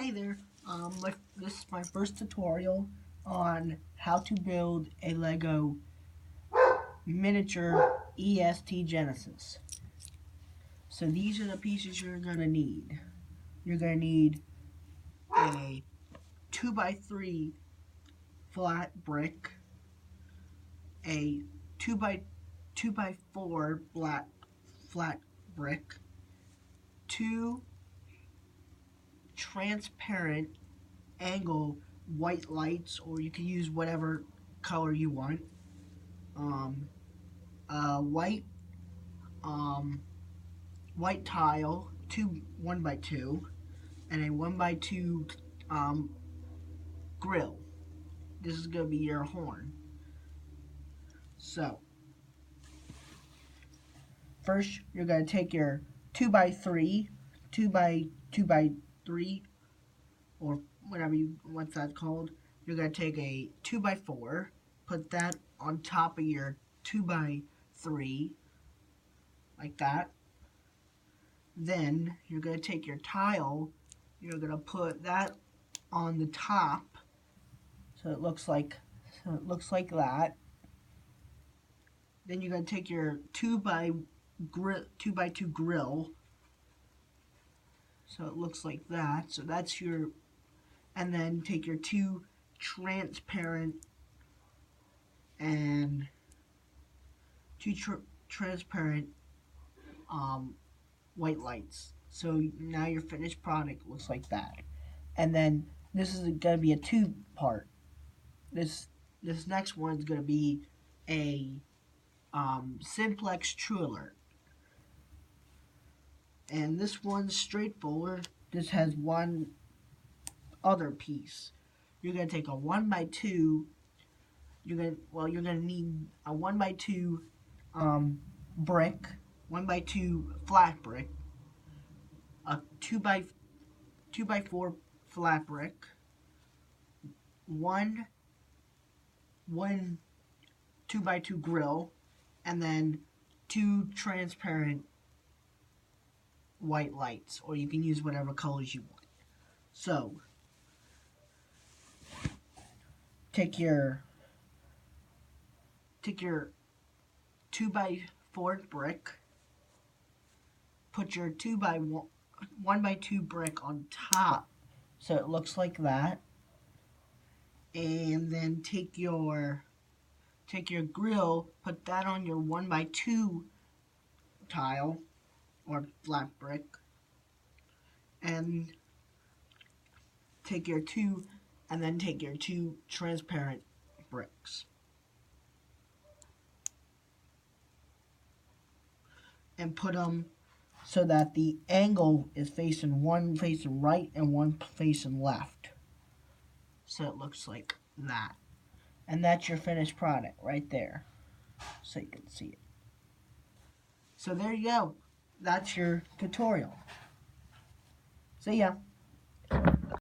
Hi there, this is my first tutorial on how to build a Lego miniature EST Genesis. So these are the pieces you're going to need. You're going to need a 2x3 flat brick, a 2x4 flat brick, 2 transparent angle white lights, or you can use whatever color you want. White tile, 1x2, and a 1x2 grill. This is gonna be your horn. So first, you're gonna take your 2x3, 2x3, or what's that called. You're gonna take a 2x4, put that on top of your 2x3, like that. Then you're gonna take your tile, you're gonna put that on the top, so it looks like that. Then you're gonna take your 2x2 grill, so it looks like that. So that's your, and then take your 2 transparent and white lights. So now your finished product looks like that. And then this is gonna be a 2-part. This next one's gonna be a Symplex True Alert. And this one's straightforward. This has one other piece. You're gonna take a 1x2. You're gonna need a 1x2 brick, 1x2 flat brick, a 2x4 flat brick, one 2x2 grill, and then 2 transparent white lights, or you can use whatever colors you want. So take your 2x4 brick, put your 1x2 brick on top, so it looks like that, and then take your grill, put that on your 1x2 tile or flat brick, and take your 2 transparent bricks. And put them so that the angle is one facing right and one facing left. So it looks like that. And that's your finished product right there. So you can see it. So there you go. That's your tutorial. See ya.